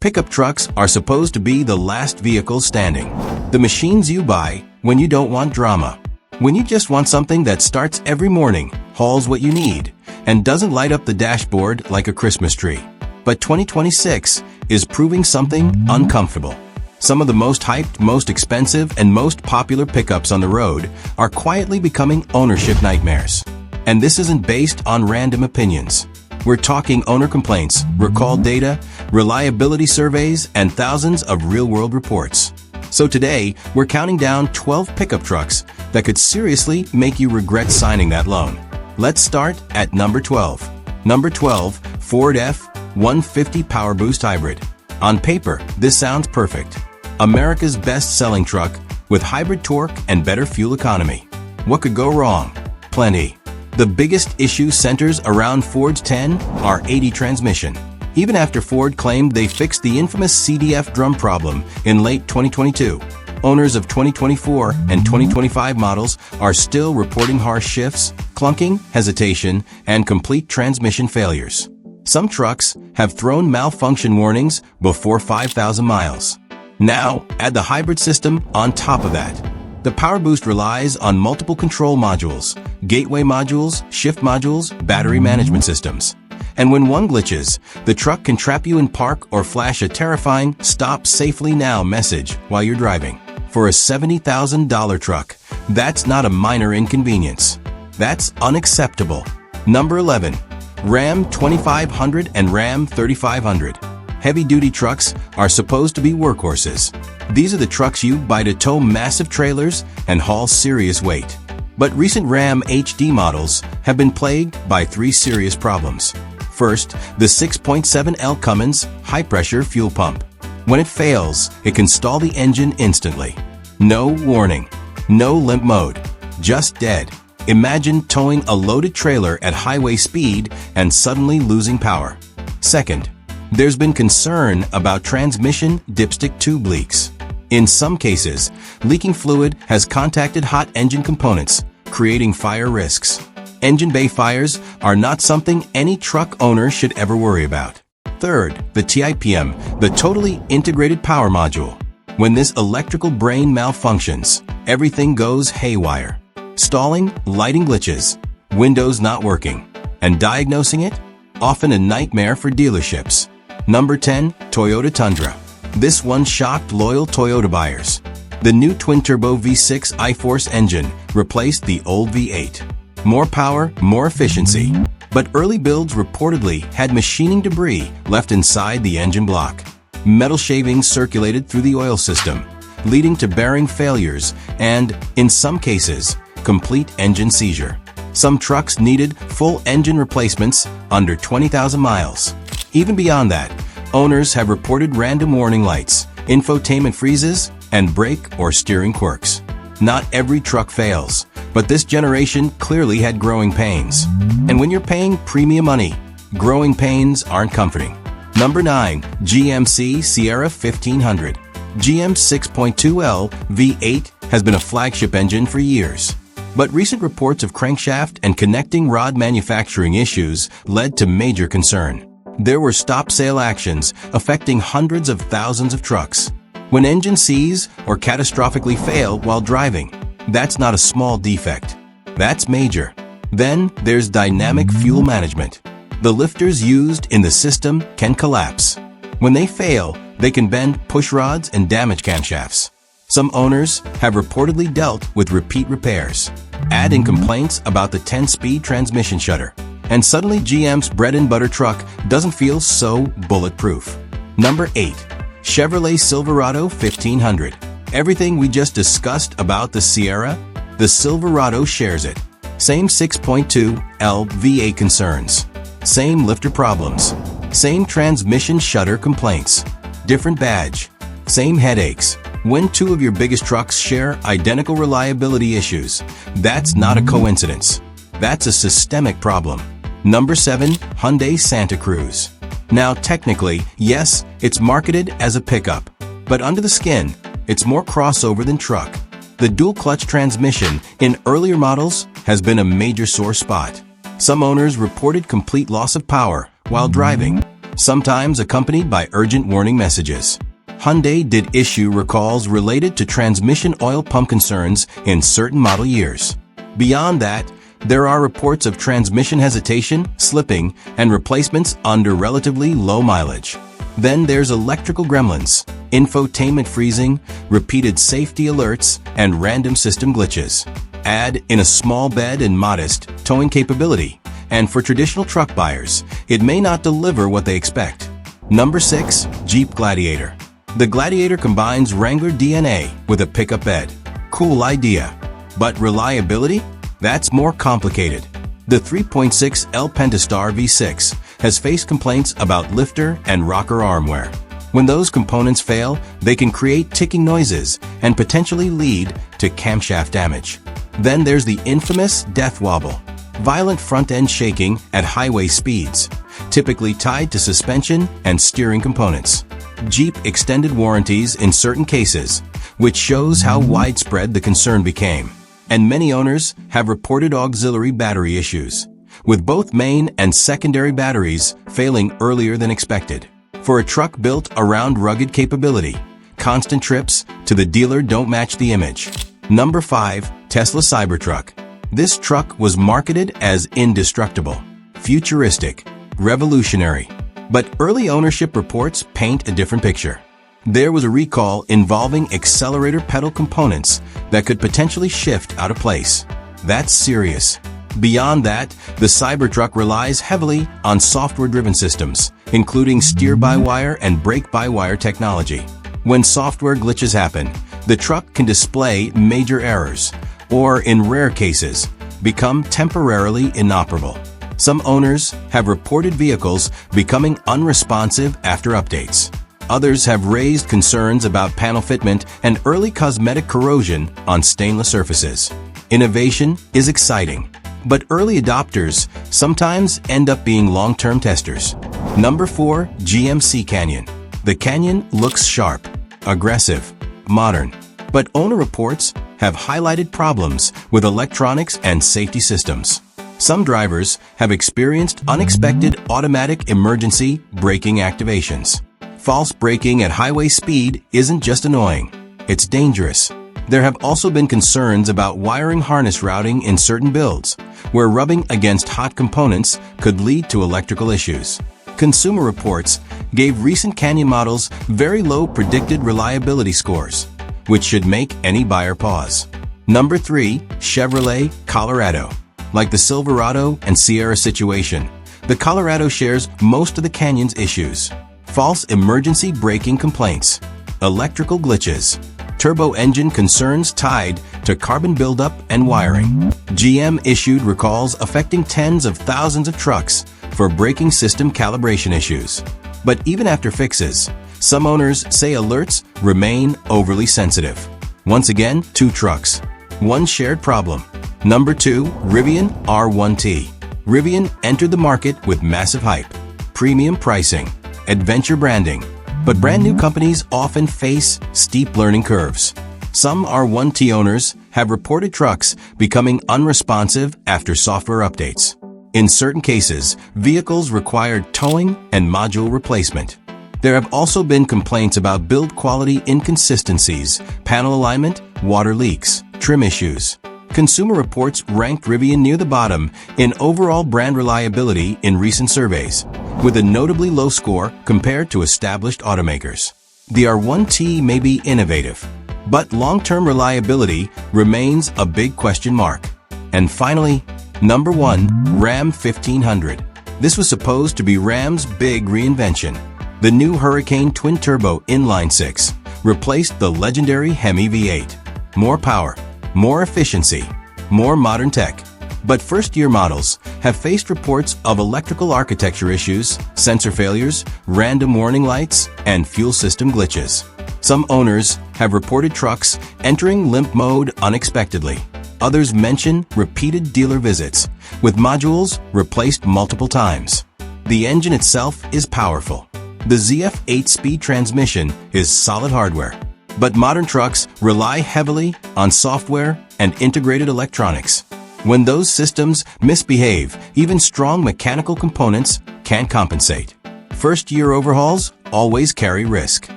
Pickup trucks are supposed to be the last vehicle standing. The machines you buy when you don't want drama. When you just want something that starts every morning, hauls what you need, and doesn't light up the dashboard like a Christmas tree. But 2026 is proving something uncomfortable. Some of the most hyped, most expensive, and most popular pickups on the road are quietly becoming ownership nightmares. And this isn't based on random opinions. We're talking owner complaints, recall data, reliability surveys, and thousands of real-world reports. So today, we're counting down 12 pickup trucks that could seriously make you regret signing that loan. Let's start at number 12. Number 12, Ford F-150 Power Boost Hybrid. On paper, this sounds perfect. America's best-selling truck with hybrid torque and better fuel economy. What could go wrong? Plenty. The biggest issue centers around Ford's 10R80 transmission. Even after Ford claimed they fixed the infamous CDF drum problem in late 2022, owners of 2024 and 2025 models are still reporting harsh shifts, clunking, hesitation, and complete transmission failures. Some trucks have thrown malfunction warnings before 5,000 miles. Now, add the hybrid system on top of that. The Power Boost relies on multiple control modules, gateway modules, shift modules, battery management systems. And when one glitches, the truck can trap you in park or flash a terrifying "Stop safely now" message while you're driving. For a $70,000 truck, that's not a minor inconvenience. That's unacceptable. Number 11. Ram 2500 and Ram 3500. Heavy-duty trucks are supposed to be workhorses. These are the trucks you buy to tow massive trailers and haul serious weight. But recent Ram HD models have been plagued by three serious problems. First, the 6.7L Cummins high-pressure fuel pump. When it fails, it can stall the engine instantly. No warning. No limp mode. Just dead. Imagine towing a loaded trailer at highway speed and suddenly losing power. Second, there's been concern about transmission dipstick tube leaks. In some cases, leaking fluid has contacted hot engine components, creating fire risks. Engine bay fires are not something any truck owner should ever worry about. Third, the TIPM, the totally integrated power module. When this electrical brain malfunctions, everything goes haywire. Stalling, lighting glitches, windows not working, and diagnosing it? Often a nightmare for dealerships. Number 10, Toyota Tundra. This one shocked loyal Toyota buyers. The new twin-turbo V6 iForce engine replaced the old V8. More power, more efficiency. But early builds reportedly had machining debris left inside the engine block. Metal shavings circulated through the oil system, leading to bearing failures and, in some cases, complete engine seizure. Some trucks needed full engine replacements under 20,000 miles. Even beyond that, owners have reported random warning lights, infotainment freezes, and brake or steering quirks. Not every truck fails, but this generation clearly had growing pains. And when you're paying premium money, growing pains aren't comforting. Number 9. GMC Sierra 1500. GM's 6.2L V8 has been a flagship engine for years. But recent reports of crankshaft and connecting rod manufacturing issues led to major concern. There were stop-sale actions affecting hundreds of thousands of trucks. When engines seize or catastrophically fail while driving, that's not a small defect. That's major. Then there's dynamic fuel management. The lifters used in the system can collapse. When they fail, they can bend push rods and damage camshafts. Some owners have reportedly dealt with repeat repairs. Add in complaints about the 10-speed transmission shutter, and suddenly GM's bread-and-butter truck doesn't feel so bulletproof. Number 8. Chevrolet Silverado 1500. Everything we just discussed about the Sierra, the Silverado shares it. Same 6.2L V8 concerns. Same lifter problems. Same transmission shutter complaints. Different badge. Same headaches. When two of your biggest trucks share identical reliability issues, that's not a coincidence. That's a systemic problem. Number 7. Hyundai Santa Cruz. Now technically, yes, it's marketed as a pickup, but under the skin, it's more crossover than truck. The dual-clutch transmission in earlier models has been a major sore spot. Some owners reported complete loss of power while driving. sometimes accompanied by urgent warning messages. Hyundai did issue recalls related to transmission oil pump concerns in certain model years. Beyond that, there are reports of transmission hesitation, slipping, and replacements under relatively low mileage. Then there's electrical gremlins, infotainment freezing, repeated safety alerts, and random system glitches. Add in a small bed and modest towing capability, and for traditional truck buyers, it may not deliver what they expect. Number 6. Jeep Gladiator. The Gladiator combines Wrangler DNA with a pickup bed. Cool idea. But reliability? That's more complicated. The 3.6L Pentastar V6 has faced complaints about lifter and rocker arm wear. When those components fail, they can create ticking noises and potentially lead to camshaft damage. Then there's the infamous death wobble, violent front-end shaking at highway speeds, typically tied to suspension and steering components. Jeep extended warranties in certain cases, which shows how widespread the concern became. And many owners have reported auxiliary battery issues, with both main and secondary batteries failing earlier than expected. For a truck built around rugged capability, constant trips to the dealer don't match the image. Number 5. Tesla Cybertruck. This truck was marketed as indestructible, futuristic, revolutionary. But early ownership reports paint a different picture. There was a recall involving accelerator pedal components that could potentially shift out of place. That's serious. Beyond that, the Cybertruck relies heavily on software-driven systems, including steer-by-wire and brake-by-wire technology. When software glitches happen, the truck can display major errors, or in rare cases, become temporarily inoperable. Some owners have reported vehicles becoming unresponsive after updates. Others have raised concerns about panel fitment and early cosmetic corrosion on stainless surfaces. Innovation is exciting, but early adopters sometimes end up being long-term testers. Number 4. GMC Canyon. The Canyon looks sharp, aggressive, modern, but owner reports have highlighted problems with electronics and safety systems. Some drivers have experienced unexpected automatic emergency braking activations. False braking at highway speed isn't just annoying, it's dangerous. There have also been concerns about wiring harness routing in certain builds, where rubbing against hot components could lead to electrical issues. Consumer Reports gave recent Canyon models very low predicted reliability scores, which should make any buyer pause. Number 3. Chevrolet Colorado. Like the Silverado and Sierra situation, the Colorado shares most of the Canyon's issues. False emergency braking complaints, electrical glitches, turbo engine concerns tied to carbon buildup and wiring. GM issued recalls affecting tens of thousands of trucks for braking system calibration issues. But even after fixes, some owners say alerts remain overly sensitive. Once again, 2 trucks, 1 shared problem. Number 2. Rivian R1T. Rivian entered the market with massive hype, premium pricing, adventure branding, but brand new companies often face steep learning curves. Some R1T owners have reported trucks becoming unresponsive after software updates. In certain cases, vehicles required towing and module replacement. There have also been complaints about build quality inconsistencies, panel alignment, water leaks, trim issues. Consumer Reports ranked Rivian near the bottom in overall brand reliability in recent surveys, with a notably low score compared to established automakers. The R1T may be innovative, but long-term reliability remains a big question mark. And finally, number 1. Ram 1500. This was supposed to be Ram's big reinvention. The new Hurricane twin-turbo inline-6 replaced the legendary Hemi V8. More power, more efficiency, more modern tech. But first-year models have faced reports of electrical architecture issues, sensor failures, random warning lights, and fuel system glitches. Some owners have reported trucks entering limp mode unexpectedly. Others mention repeated dealer visits, with modules replaced multiple times. The engine itself is powerful. The ZF 8-speed transmission is solid hardware. But modern trucks rely heavily on software and integrated electronics. When those systems misbehave, even strong mechanical components can't compensate. First-year overhauls always carry risk.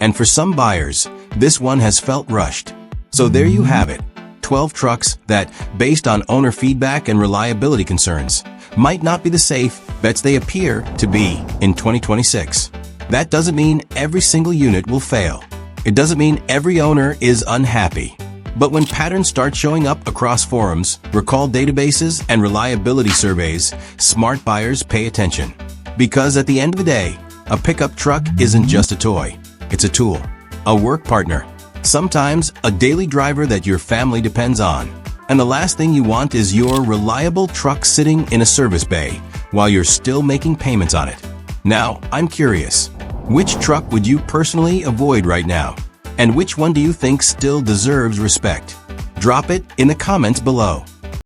And for some buyers, this one has felt rushed. So there you have it. 12 trucks that, based on owner feedback and reliability concerns, might not be the safe bets they appear to be in 2026. That doesn't mean every single unit will fail. It doesn't mean every owner is unhappy. But when patterns start showing up across forums, recall databases, and reliability surveys, smart buyers pay attention. Because at the end of the day, a pickup truck isn't just a toy. It's a tool, a work partner, sometimes a daily driver that your family depends on. And the last thing you want is your reliable truck sitting in a service bay while you're still making payments on it. Now, I'm curious, which truck would you personally avoid right now? And which one do you think still deserves respect? Drop it in the comments below.